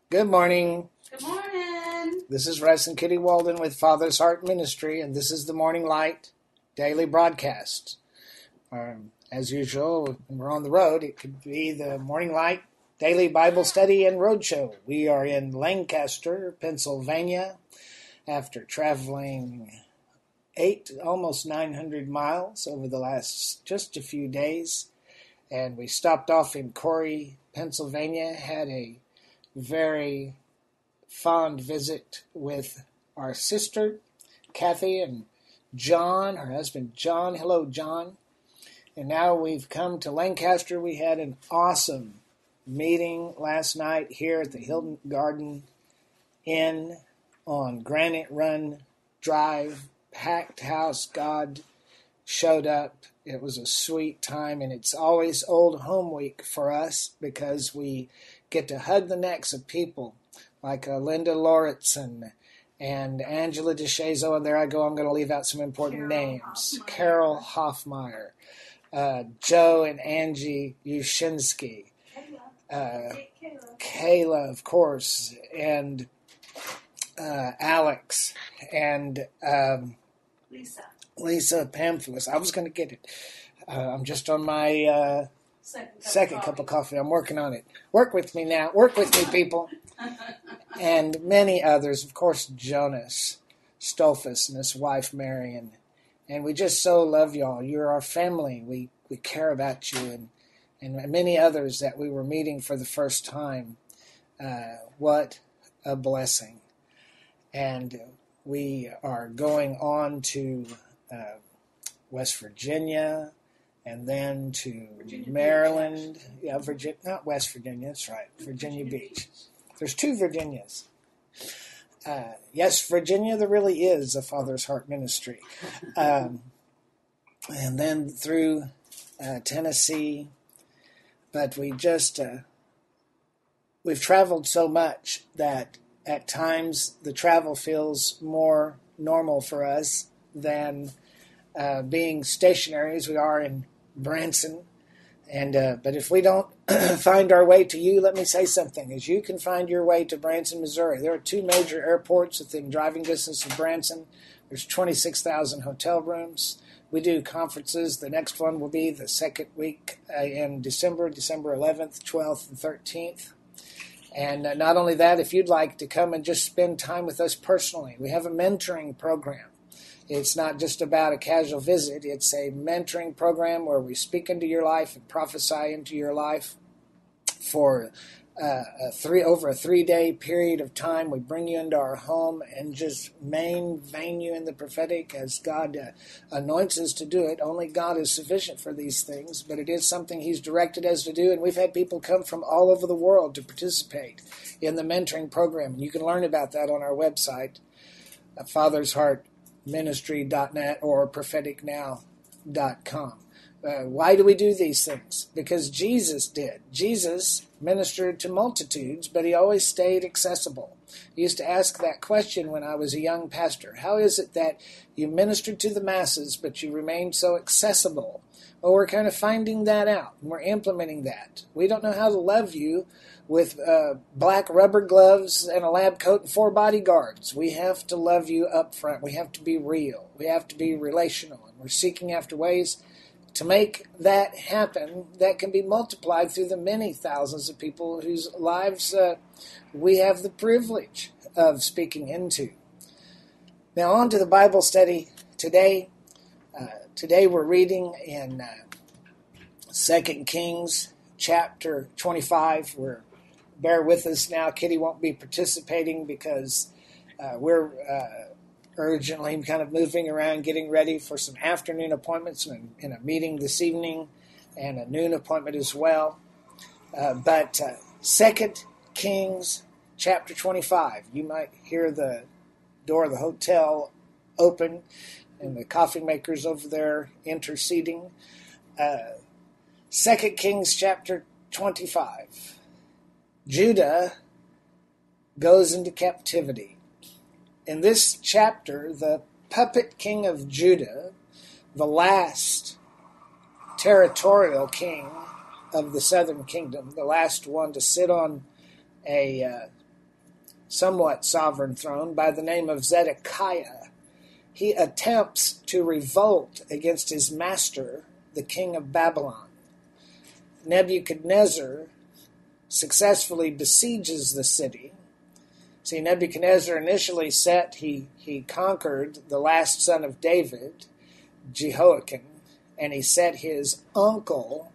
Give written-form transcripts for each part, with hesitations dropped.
Good morning. Good morning. This is Russ and Kitty Walden with Father's Heart Ministry, and this is the Morning Light daily broadcast. As usual, when we're on the road, it could be the Morning Light daily Bible study and roadshow. We are in Lancaster, Pennsylvania, after traveling almost 900 miles over the last just a few days, and we stopped off in Corey, Pennsylvania, had a very fond visit with our sister, Kathy, and John, her husband, John. Hello, John. And now we've come to Lancaster. We had an awesome meeting last night here at the Hilton Garden Inn on Granite Run Drive. Packed house. God showed up. It was a sweet time, and it's always Old Home Week for us because we get to hug the necks of people like Linda Lauritsen and Angela DeShazo, and there I go, I'm going to leave out some important names. Carol Hoffmeyer, Joe and Angie Yushinsky, Kayla, of course, and Alex, and Lisa Pamphilus. I was going to get it. I'm just on my second cup of coffee. I'm working on it. Work with me now. Work with me, people. And many others. Of course, Jonas Stolfus and his wife, Marion. And we just so love y'all. You're our family. We care about you. And many others that we were meeting for the first time. What a blessing. And we are going on to West Virginia, and then to Maryland. Beach. Yeah, Virginia, not West Virginia, that's right, Virginia Beach. There's two Virginias. Yes, Virginia, there really is a Father's Heart Ministry. And then through Tennessee. But we've traveled so much that at times the travel feels more normal for us than being stationary as we are in Branson. And but if we don't find our way to you, let me say something. As you can find your way to Branson, Missouri, there are two major airports within driving distance of Branson. There's 26,000 hotel rooms. We do conferences. The next one will be the second week in December 11th, 12th, and 13th. And not only that, if you'd like to come and just spend time with us personally, we have a mentoring program. It's not just about a casual visit. It's a mentoring program where we speak into your life and prophesy into your life for over a 3-day period of time. We bring you into our home and just vein you in the prophetic as God anoints us to do it. Only God is sufficient for these things, but it is something He's directed us to do, and we've had people come from all over the world to participate in the mentoring program. And you can learn about that on our website, fathersheartministry.net or propheticnow.com. Why do we do these things? Because Jesus did. Jesus ministered to multitudes, but He always stayed accessible. I used to ask that question when I was a young pastor. How is it that you ministered to the masses, but you remained so accessible? Well, we're kind of finding that out, and we're implementing that. We don't know how to love you with black rubber gloves and a lab coat and 4 bodyguards. We have to love you up front. We have to be real. We have to be relational, and we're seeking after ways to make that happen that can be multiplied through the many thousands of people whose lives we have the privilege of speaking into. Now on to the Bible study today. Today we're reading in 2 Kings chapter 25. Bear with us now. Kitty won't be participating because we're urgently kind of moving around, getting ready for some afternoon appointments and a meeting this evening and a noon appointment as well. But 2 Kings chapter 25, you might hear the door of the hotel open and the coffee makers over there interceding. 2 Kings chapter 25. Judah goes into captivity. In this chapter, the puppet king of Judah, the last territorial king of the southern kingdom, the last one to sit on a somewhat sovereign throne by the name of Zedekiah. He attempts to revolt against his master, the king of Babylon. Nebuchadnezzar successfully besieges the city. See, Nebuchadnezzar initially he conquered the last son of David, Jehoiakim, and he set his uncle,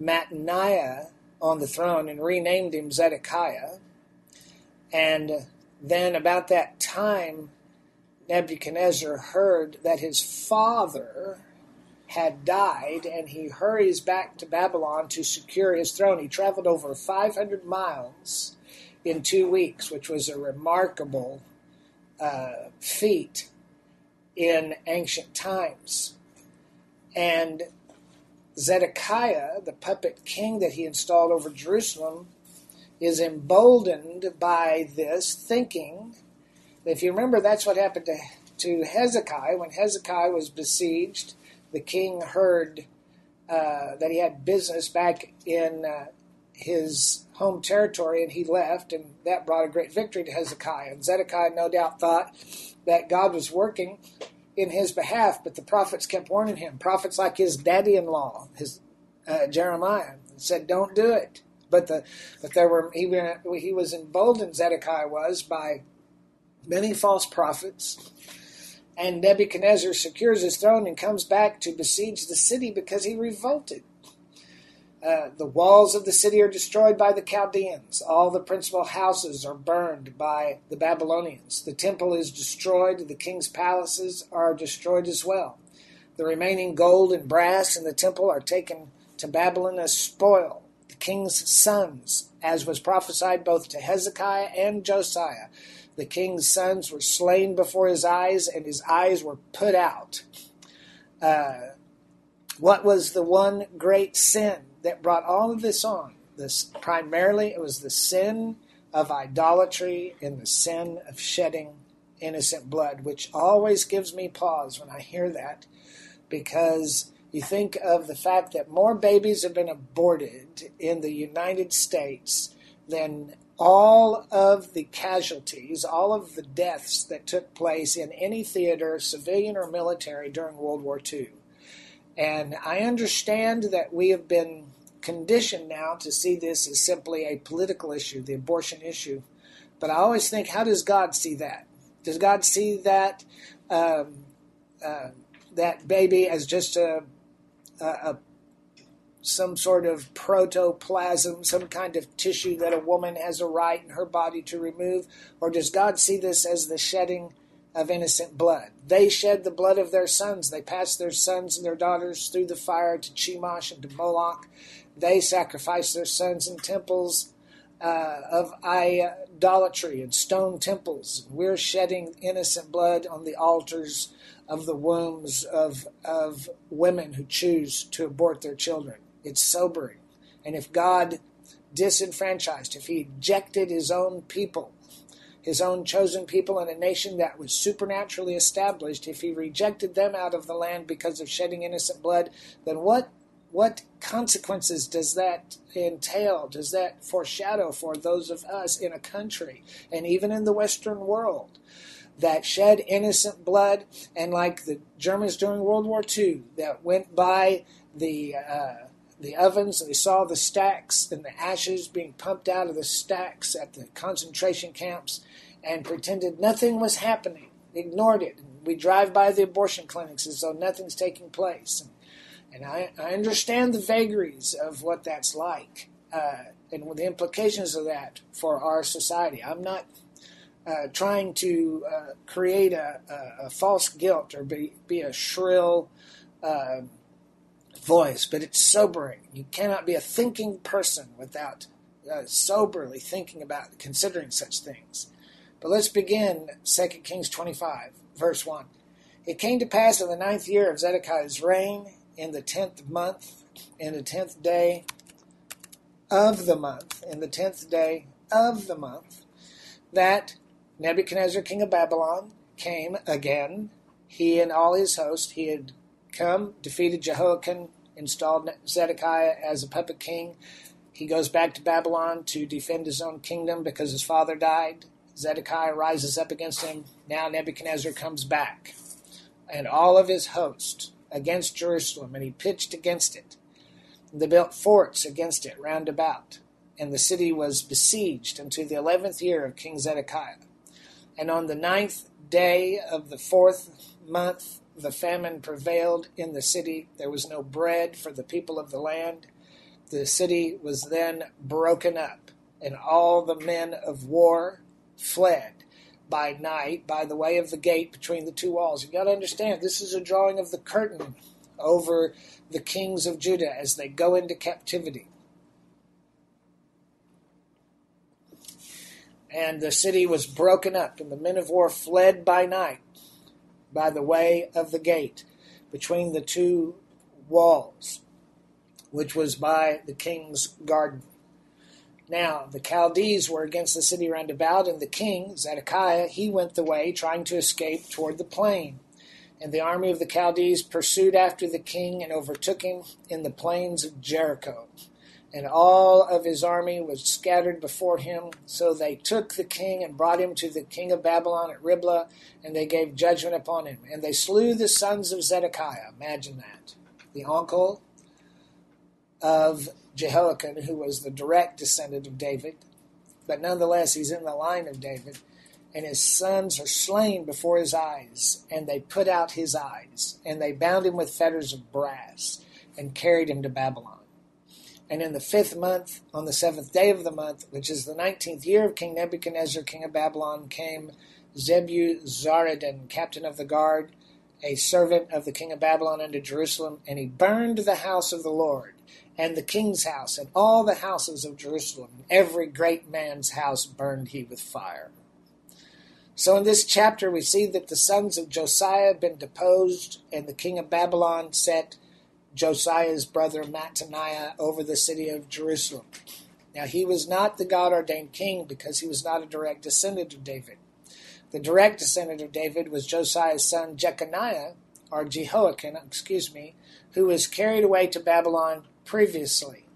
Mattaniah, on the throne and renamed him Zedekiah. And then about that time, Nebuchadnezzar heard that his father had died, and he hurries back to Babylon to secure his throne. He traveled over 500 miles in 2 weeks, which was a remarkable feat in ancient times. And Zedekiah, the puppet king that he installed over Jerusalem, is emboldened by this, thinking, if you remember, that's what happened to Hezekiah. When Hezekiah was besieged, the king heard that he had business back in his home territory, and he left, and that brought a great victory to Hezekiah. And Zedekiah no doubt thought that God was working in his behalf, but the prophets kept warning him. Prophets like his daddy-in-law, his Jeremiah, said, "Don't do it." But he was emboldened, Zedekiah was, by many false prophets. And Nebuchadnezzar secures his throne and comes back to besiege the city because he revolted. The walls of the city are destroyed by the Chaldeans. All the principal houses are burned by the Babylonians. The temple is destroyed. The king's palaces are destroyed as well. The remaining gold and brass in the temple are taken to Babylon as spoil. The king's sons, as was prophesied both to Hezekiah and Josiah, the king's sons were slain before his eyes, and his eyes were put out. What was the one great sin that brought all of this on? Primarily, it was the sin of idolatry and the sin of shedding innocent blood, which always gives me pause when I hear that, because you think of the fact that more babies have been aborted in the United States than all of the casualties, all of the deaths that took place in any theater, civilian or military, during World War II. And I understand that we have been conditioned now to see this as simply a political issue, the abortion issue. But I always think, how does God see that? Does God see that that baby as just some sort of protoplasm, some kind of tissue that a woman has a right in her body to remove? Or does God see this as the shedding of innocent blood? They shed the blood of their sons. They passed their sons and their daughters through the fire to Chemosh and to Moloch. They sacrificed their sons in temples of idolatry and stone temples. We're shedding innocent blood on the altars of the wombs of women who choose to abort their children. It's sobering. And if God disenfranchised, if he ejected his own people, his own chosen people in a nation that was supernaturally established, if he rejected them out of the land because of shedding innocent blood, then what consequences does that entail? Does that foreshadow for those of us in a country, and even in the Western world, that shed innocent blood, and like the Germans during World War II, that went by the ovens and they saw the stacks and the ashes being pumped out of the stacks at the concentration camps and pretended nothing was happening, ignored it. And we drive by the abortion clinics as though nothing's taking place. And I understand the vagaries of what that's like and the implications of that for our society. I'm not trying to create a false guilt or be a shrill voice, but it's sobering. You cannot be a thinking person without soberly thinking about considering such things. But let's begin 2 Kings 25, verse 1. It came to pass in the 9th year of Zedekiah's reign, in the 10th month, in the 10th day of the month, that Nebuchadnezzar, king of Babylon, came again, he and all his host. He had come, defeated Jehoiakim, installed Zedekiah as a puppet king. He goes back to Babylon to defend his own kingdom because his father died. Zedekiah rises up against him. Now Nebuchadnezzar comes back, and all of his host against Jerusalem, and he pitched against it. They built forts against it round about, and the city was besieged unto the 11th year of King Zedekiah. And on the 9th day of the 4th month, the famine prevailed in the city. There was no bread for the people of the land. The city was then broken up, and all the men of war fled by night by the way of the gate between the two walls. You've got to understand, this is a drawing of the curtain over the kings of Judah as they go into captivity. And the city was broken up, and the men of war fled by night by the way of the gate between the two walls, which was by the king's garden. Now, the Chaldees were against the city round about, and the king, Zedekiah, he went the way, trying to escape toward the plain. And the army of the Chaldees pursued after the king and overtook him in the plains of Jericho. And all of his army was scattered before him. So they took the king and brought him to the king of Babylon at Riblah, and they gave judgment upon him. And they slew the sons of Zedekiah. Imagine that. The uncle of Jehoiakim, who was the direct descendant of David, but nonetheless he's in the line of David, and his sons are slain before his eyes, and they put out his eyes, and they bound him with fetters of brass, and carried him to Babylon. And in the 5th month, on the 7th day of the month, which is the 19th year of King Nebuchadnezzar, king of Babylon, came Zebuzaradan, captain of the guard, a servant of the king of Babylon, unto Jerusalem, and he burned the house of the Lord, and the king's house, and all the houses of Jerusalem, and every great man's house burned he with fire. So in this chapter we see that the sons of Josiah have been deposed, and the king of Babylon set Josiah's brother Mattaniah over the city of Jerusalem. Now he was not the God-ordained king because he was not a direct descendant of David. The direct descendant of David was Josiah's son Jehoiakim, who was carried away to Babylon previously.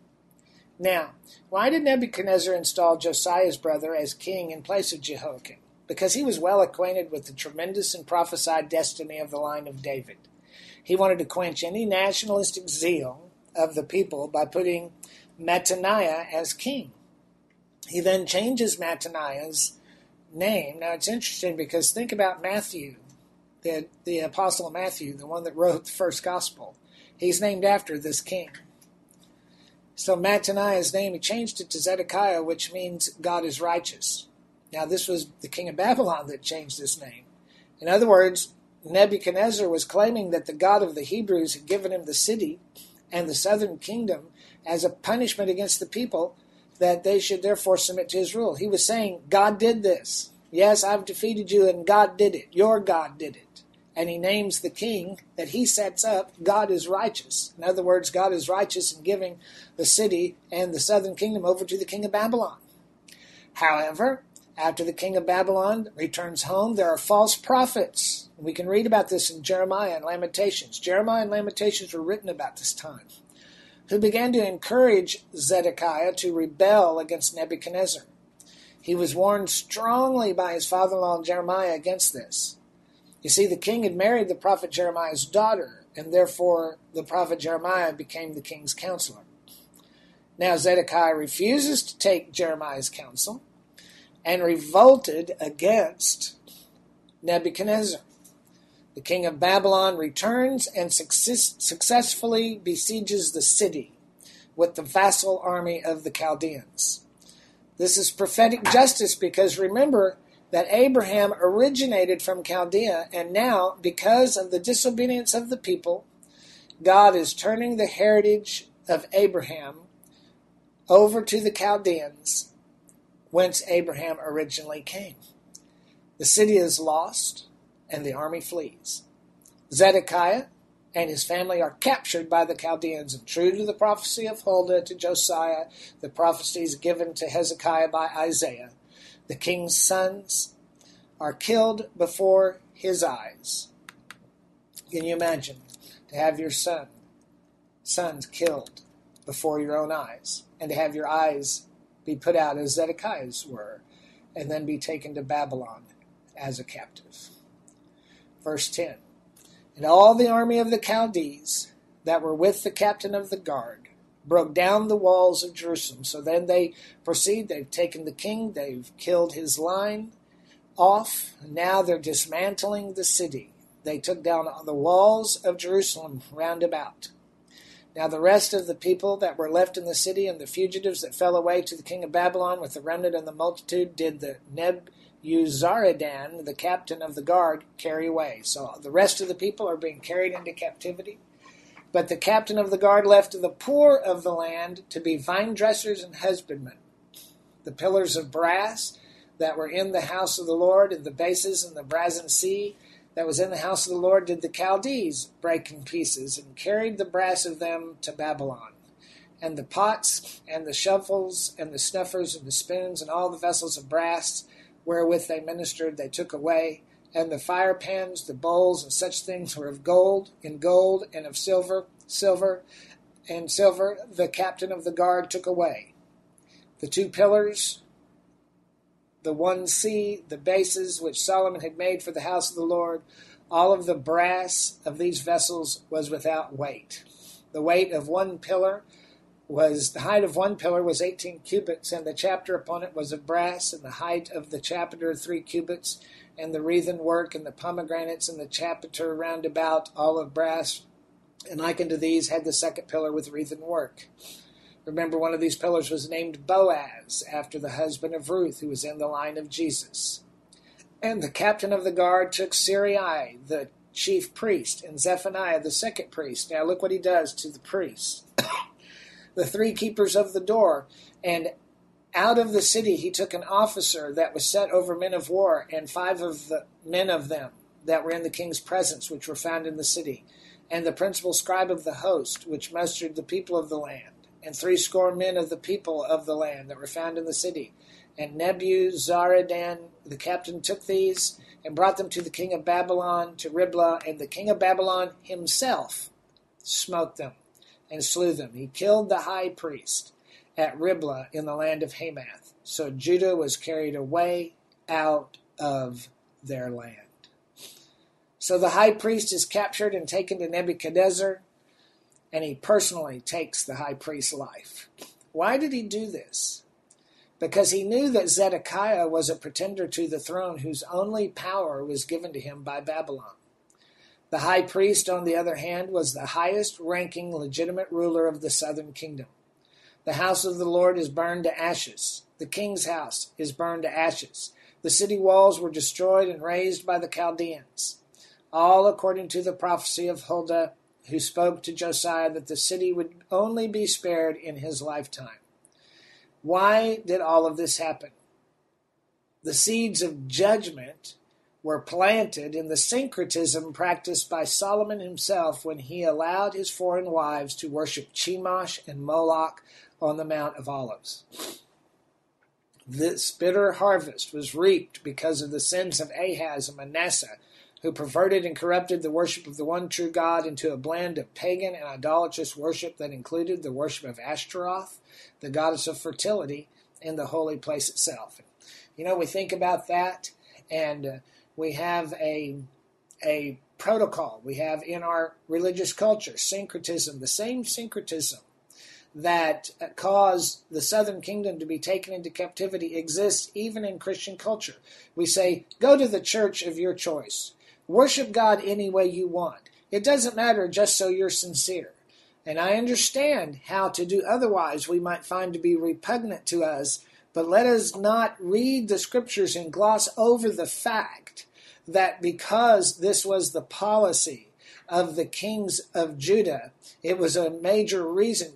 Now, why did Nebuchadnezzar install Josiah's brother as king in place of Jehoiakim? Because he was well acquainted with the tremendous and prophesied destiny of the line of David. He wanted to quench any nationalistic zeal of the people by putting Mattaniah as king. He then changes Mattaniah's name. Now, it's interesting because think about Matthew, the apostle Matthew, the one that wrote the first gospel. He's named after this king. So Mattaniah's name, he changed it to Zedekiah, which means God is righteous. Now, this was the king of Babylon that changed his name. In other words, Nebuchadnezzar was claiming that the God of the Hebrews had given him the city and the southern kingdom as a punishment against the people, that they should therefore submit to his rule. He was saying, God did this. Yes, I've defeated you, and God did it. Your God did it. And he names the king that he sets up, God is righteous. In other words, God is righteous in giving the city and the southern kingdom over to the king of Babylon. However, after the king of Babylon returns home, there are false prophets. We can read about this in Jeremiah and Lamentations. Jeremiah and Lamentations were written about this time, who began to encourage Zedekiah to rebel against Nebuchadnezzar. He was warned strongly by his father-in-law Jeremiah against this. You see, the king had married the prophet Jeremiah's daughter, and therefore the prophet Jeremiah became the king's counselor. Now Zedekiah refuses to take Jeremiah's counsel and revolted against Nebuchadnezzar. The king of Babylon returns and successfully besieges the city with the vassal army of the Chaldeans. This is prophetic justice because remember that Abraham originated from Chaldea, and now, because of the disobedience of the people, God is turning the heritage of Abraham over to the Chaldeans, whence Abraham originally came. The city is lost, and the army flees. Zedekiah and his family are captured by the Chaldeans, and true to the prophecy of Huldah to Josiah, the prophecies given to Hezekiah by Isaiah, the king's sons are killed before his eyes. Can you imagine to have your sons killed before your own eyes, and to have your eyes be put out as Zedekiah's were, and then be taken to Babylon as a captive. Verse 10, and all the army of the Chaldees that were with the captain of the guard broke down the walls of Jerusalem. So then they proceed. They've taken the king. They've killed his line off. And now they're dismantling the city. They took down the walls of Jerusalem round about. Now the rest of the people that were left in the city and the fugitives that fell away to the king of Babylon with the remnant and the multitude did the Nebuzaradan, the captain of the guard, carry away. So the rest of the people are being carried into captivity. But the captain of the guard left the poor of the land to be vine dressers and husbandmen. The pillars of brass that were in the house of the Lord, and the bases and the brazen sea that was in the house of the Lord, did the Chaldees break in pieces, and carried the brass of them to Babylon. And the pots, and the shovels, and the snuffers, and the spoons, and all the vessels of brass wherewith they ministered, they took away. And the fire pans, the bowls, and such things were of gold, and of silver, the captain of the guard took away. The two pillars, the one sea, the bases which Solomon had made for the house of the Lord, all of the brass of these vessels was without weight. The height of one pillar was 18 cubits, and the chapter upon it was of brass, and the height of the chapter 3 cubits, and the wreathen work, and the pomegranates, and the chapiter round about, all of brass. And like unto these had the second pillar with wreathen work. Remember, one of these pillars was named Boaz, after the husband of Ruth, who was in the line of Jesus. And the captain of the guard took Siriai, the chief priest, and Zephaniah, the second priest. Now look what he does to the priests. The three keepers of the door, and out of the city he took an officer that was set over men of war, and 5 of the men of them that were in the king's presence, which were found in the city, and the principal scribe of the host, which mustered the people of the land, and 70 men of the people of the land that were found in the city. And Nebuzaradan, the captain, took these and brought them to the king of Babylon, to Riblah, and the king of Babylon himself smote them and slew them. He killed the high priest at Riblah in the land of Hamath. So Judah was carried away out of their land. So the high priest is captured and taken to Nebuchadnezzar, and he personally takes the high priest's life. Why did he do this? Because he knew that Zedekiah was a pretender to the throne whose only power was given to him by Babylon. The high priest, on the other hand, was the highest-ranking legitimate ruler of the southern kingdom. The house of the Lord is burned to ashes. The king's house is burned to ashes. The city walls were destroyed and razed by the Chaldeans, all according to the prophecy of Huldah, who spoke to Josiah that the city would only be spared in his lifetime. Why did all of this happen? The seeds of judgment were planted in the syncretism practiced by Solomon himself when he allowed his foreign wives to worship Chemosh and Moloch on the Mount of Olives. This bitter harvest was reaped because of the sins of Ahaz and Manasseh, who perverted and corrupted the worship of the one true God into a blend of pagan and idolatrous worship that included the worship of Ashtaroth, the goddess of fertility, and the holy place itself. You know, we think about that, and we have a protocol. We have in our religious culture syncretism, the same syncretism that caused the southern kingdom to be taken into captivity exists even in Christian culture. We say, go to the church of your choice. Worship God any way you want. It doesn't matter just so you're sincere. And I understand how to do otherwise we might find to be repugnant to us, but let us not read the scriptures and gloss over the fact that because this was the policy of the kings of Judah, it was a major reason.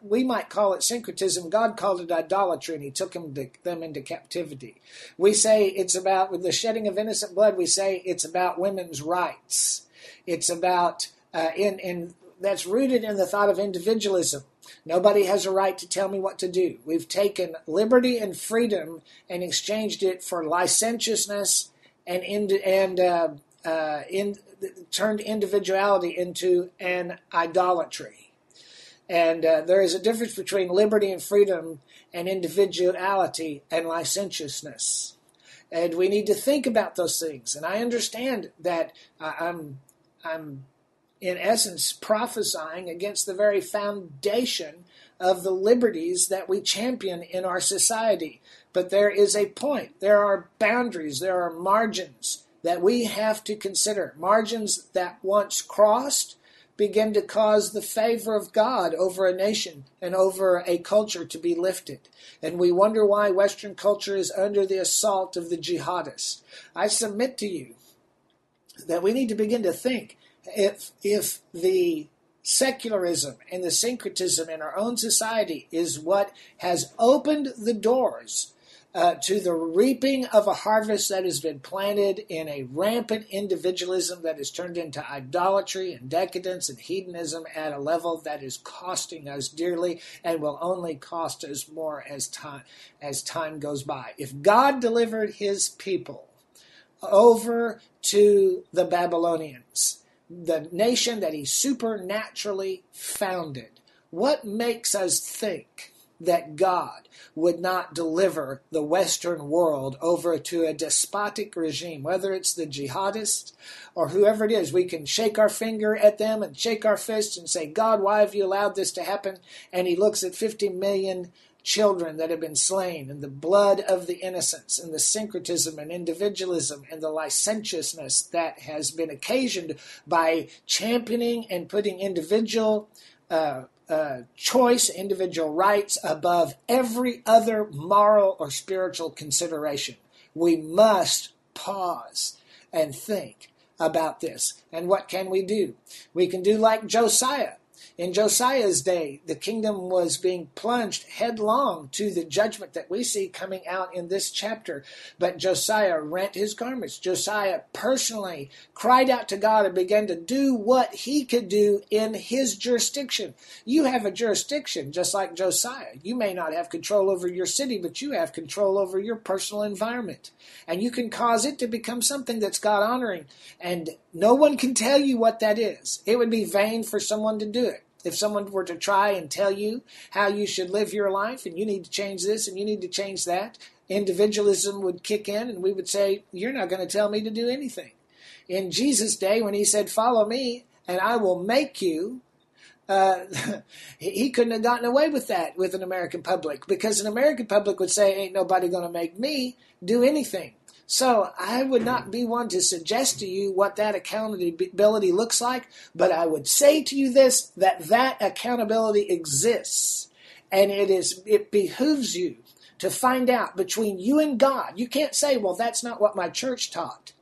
We might call it syncretism. God called it idolatry, and he took them into captivity. We say it's about, with the shedding of innocent blood, we say it's about women's rights. It's about, that's rooted in the thought of individualism. Nobody has a right to tell me what to do. We've taken liberty and freedom and exchanged it for licentiousness and turned individuality into an idolatry. And there is a difference between liberty and freedom and individuality and licentiousness. And we need to think about those things. And I understand that I'm in essence prophesying against the very foundation of the liberties that we champion in our society. But there is a point. There are boundaries. There are margins that we have to consider. Margins that once crossed begin to cause the favor of God over a nation and over a culture to be lifted. And we wonder why Western culture is under the assault of the jihadists. I submit to you that we need to begin to think if the secularism and the syncretism in our own society is what has opened the doors to the reaping of a harvest that has been planted in a rampant individualism that has turned into idolatry and decadence and hedonism at a level that is costing us dearly and will only cost us more as time goes by. If God delivered his people over to the Babylonians, the nation that he supernaturally founded, what makes us think that God would not deliver the Western world over to a despotic regime, whether it's the jihadists or whoever it is? We can shake our finger at them and shake our fists and say, God, why have you allowed this to happen? And he looks at 50 million children that have been slain, and the blood of the innocents, and the syncretism and individualism and the licentiousness that has been occasioned by championing and putting individual choice, individual rights above every other moral or spiritual consideration. We must pause and think about this. And what can we do? We can do like Josiah. In Josiah's day, the kingdom was being plunged headlong to the judgment that we see coming out in this chapter. But Josiah rent his garments. Josiah personally cried out to God and began to do what he could do in his jurisdiction. You have a jurisdiction just like Josiah. You may not have control over your city, but you have control over your personal environment. And you can cause it to become something that's God-honoring. And no one can tell you what that is. It would be vain for someone to do it. If someone were to try and tell you how you should live your life, and you need to change this and you need to change that, individualism would kick in, and we would say, you're not going to tell me to do anything. In Jesus' day, when he said, follow me, and I will make you, he couldn't have gotten away with that with an American public, because an American public would say, ain't nobody going to make me do anything. So I would not be one to suggest to you what that accountability looks like, but I would say to you this, that accountability exists, and it behooves you to find out between you and God. You can't say, well, that's not what my church taught,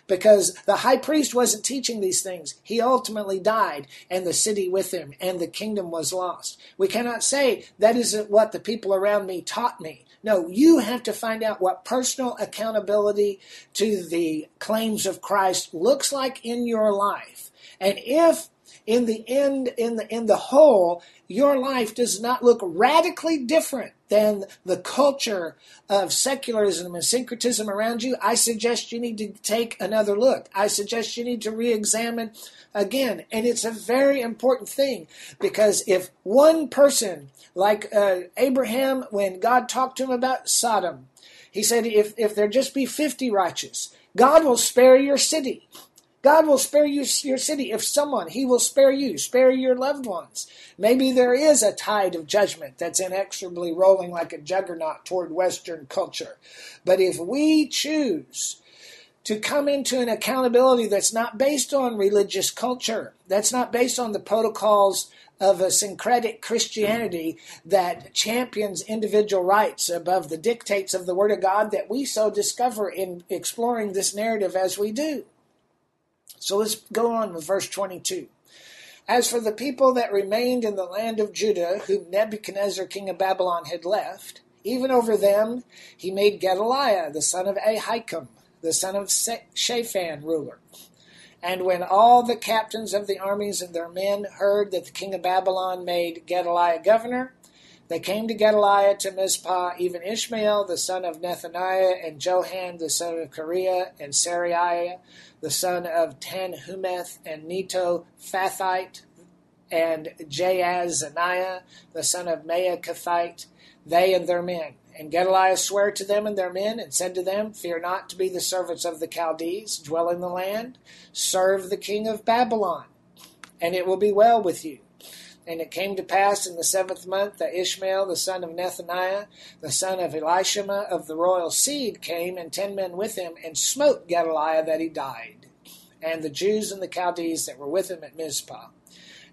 because the high priest wasn't teaching these things. He ultimately died, and the city with him, and the kingdom was lost. We cannot say that isn't what the people around me taught me. No, you have to find out what personal accountability to the claims of Christ looks like in your life. And if in the end, in the whole, your life does not look radically different than the culture of secularism and syncretism around you, I suggest you need to take another look. I suggest you need to re-examine again. And it's a very important thing, because if one person, like Abraham, when God talked to him about Sodom, he said, if there just be 50 righteous, God will spare your city. God will spare you your city. If someone, he will spare you, spare your loved ones. Maybe there is a tide of judgment that's inexorably rolling like a juggernaut toward Western culture. But if we choose to come into an accountability that's not based on religious culture, that's not based on the protocols of a syncretic Christianity that champions individual rights above the dictates of the Word of God that we so discover in exploring this narrative as we do. So let's go on with verse 22. As for the people that remained in the land of Judah, whom Nebuchadnezzar king of Babylon had left, even over them he made Gedaliah, the son of Ahikam, the son of Shaphan, ruler. And when all the captains of the armies and their men heard that the king of Babylon made Gedaliah governor, they came to Gedaliah to Mizpah, even Ishmael, the son of Nethaniah, and Johan, the son of Kareah, and Saraiah, the son of Tanhumeth, and Neto Fathite, and Jaazaniah, the son of Maacathite, they and their men. And Gedaliah sware to them and their men, and said to them, Fear not to be the servants of the Chaldees, dwell in the land, serve the king of Babylon, and it will be well with you. And it came to pass in the 7th month that Ishmael, the son of Nethaniah, the son of Elishama of the royal seed, came, and 10 men with him, and smote Gedaliah that he died, and the Jews and the Chaldees that were with him at Mizpah.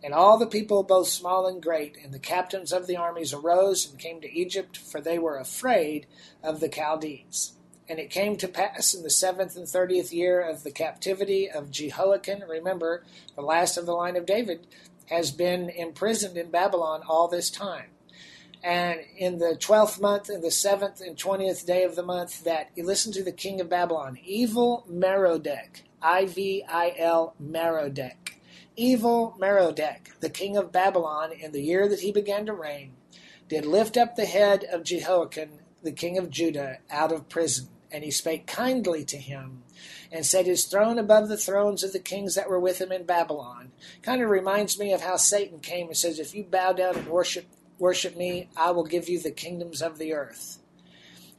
And all the people, both small and great, and the captains of the armies arose and came to Egypt, for they were afraid of the Chaldees. And it came to pass in the 7th and 30th year of the captivity of Jehoiakim, remember, the last of the line of David, has been imprisoned in Babylon all this time. And in the 12th month, in the 7th and 20th day of the month, that, listen to the king of Babylon, evil Merodach, I-V-I-L, Merodach. Evil Merodach, the king of Babylon, in the year that he began to reign, did lift up the head of Jehoiakim, the king of Judah, out of prison. And he spake kindly to him, and set his throne above the thrones of the kings that were with him in Babylon. Kind of reminds me of how Satan came and says, if you bow down and worship me, I will give you the kingdoms of the earth.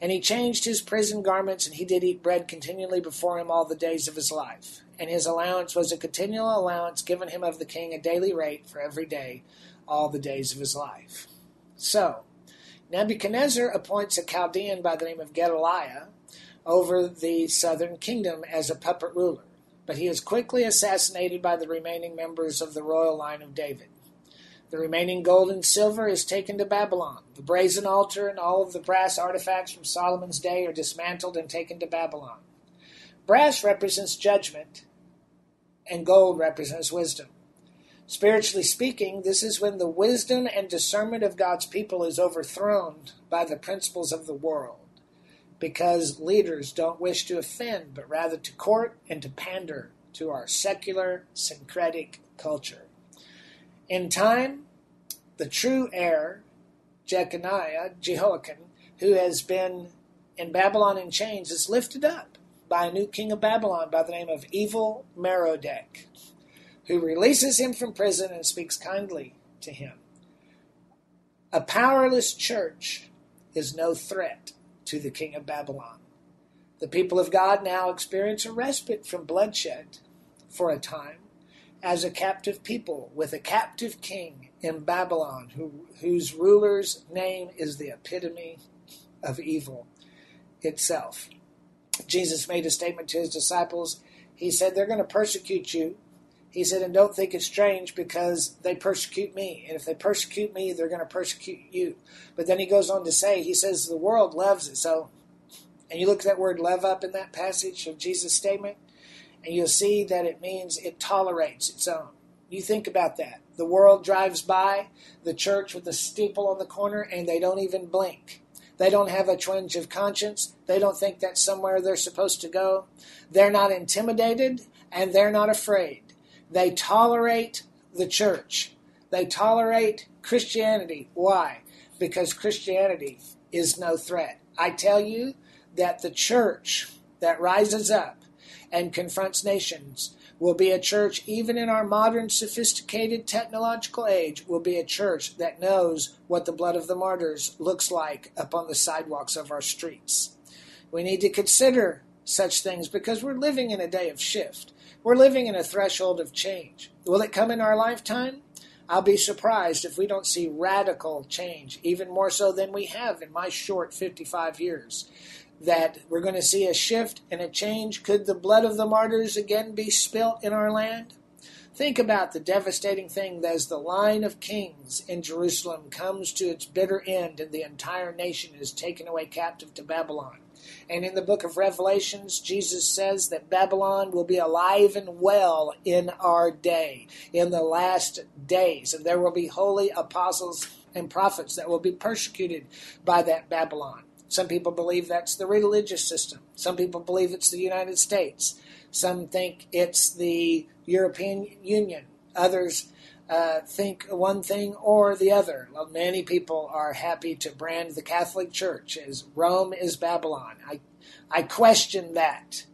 And he changed his prison garments, and he did eat bread continually before him all the days of his life. And his allowance was a continual allowance given him of the king, a daily rate for every day, all the days of his life. So, Nebuchadnezzar appoints a Chaldean by the name of Gedaliah over the southern kingdom as a puppet ruler, but he is quickly assassinated by the remaining members of the royal line of David. The remaining gold and silver is taken to Babylon. The brazen altar and all of the brass artifacts from Solomon's day are dismantled and taken to Babylon. Brass represents judgment, and gold represents wisdom. Spiritually speaking, this is when the wisdom and discernment of God's people is overthrown by the principles of the world, because leaders don't wish to offend, but rather to court and to pander to our secular, syncretic culture. In time, the true heir, Jehoiakim, who has been in Babylon in chains, is lifted up by a new king of Babylon by the name of evil Merodach, who releases him from prison and speaks kindly to him. A powerless church is no threat to the king of Babylon. The people of God now experience a respite from bloodshed for a time as a captive people with a captive king in Babylon whose ruler's name is the epitome of evil itself. Jesus made a statement to his disciples. He said, they're going to persecute you. He said, and don't think it's strange because they persecute me. And if they persecute me, they're going to persecute you. But then he goes on to say, he says, the world loves it. So, and you look at that word love up in that passage of Jesus' statement, and you'll see that it means it tolerates its own. You think about that. The world drives by the church with the steeple on the corner, and they don't even blink. They don't have a twinge of conscience. They don't think that's somewhere they're supposed to go. They're not intimidated, and they're not afraid. They tolerate the church. They tolerate Christianity. Why? Because Christianity is no threat. I tell you that the church that rises up and confronts nations will be a church, even in our modern sophisticated technological age, will be a church that knows what the blood of the martyrs looks like upon the sidewalks of our streets. We need to consider such things because we're living in a day of shift. We're living in a threshold of change. Will it come in our lifetime? I'll be surprised if we don't see radical change, even more so than we have in my short 55 years. That we're going to see a shift and a change. Could the blood of the martyrs again be spilt in our land? Think about the devastating thing that as the line of kings in Jerusalem comes to its bitter end and the entire nation is taken away captive to Babylon. And in the book of Revelations, Jesus says that Babylon will be alive and well in our day, in the last days. And there will be holy apostles and prophets that will be persecuted by that Babylon. Some people believe that's the religious system. Some people believe it's the United States. Some think it's the European Union. Others think one thing or the other. Well, many people are happy to brand the Catholic Church as Rome is Babylon. I question that.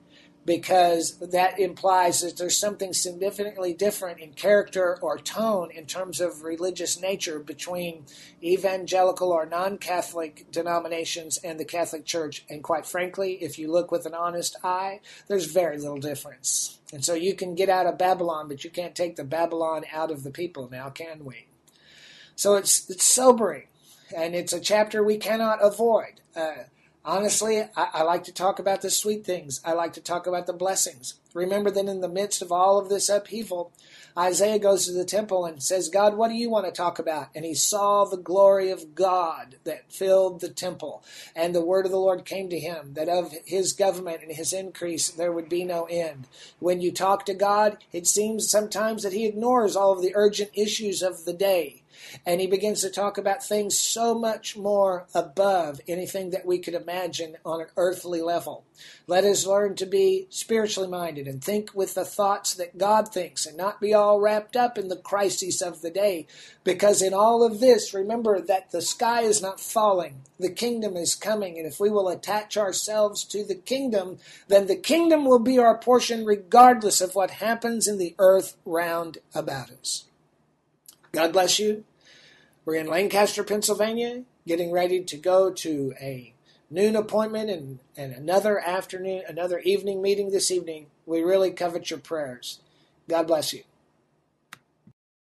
because that implies that there's something significantly different in character or tone in terms of religious nature between evangelical or non-Catholic denominations and the Catholic Church. And quite frankly, if you look with an honest eye, there's very little difference. And so you can get out of Babylon, but you can't take the Babylon out of the people now, can we? So it's sobering, and it's a chapter we cannot avoid. Honestly, I like to talk about the sweet things. I like to talk about the blessings. Remember that in the midst of all of this upheaval, Isaiah goes to the temple and says, God, what do you want to talk about? And he saw the glory of God that filled the temple. And the word of the Lord came to him that of his government and his increase there would be no end. When you talk to God, it seems sometimes that he ignores all of the urgent issues of the day. And he begins to talk about things so much more above anything that we could imagine on an earthly level. Let us learn to be spiritually minded and think with the thoughts that God thinks and not be all wrapped up in the crises of the day. Because in all of this, remember that the sky is not falling. The kingdom is coming. And if we will attach ourselves to the kingdom, then the kingdom will be our portion regardless of what happens in the earth round about us. God bless you. We're in Lancaster, Pennsylvania, getting ready to go to a noon appointment and another evening meeting this evening. We really covet your prayers. God bless you.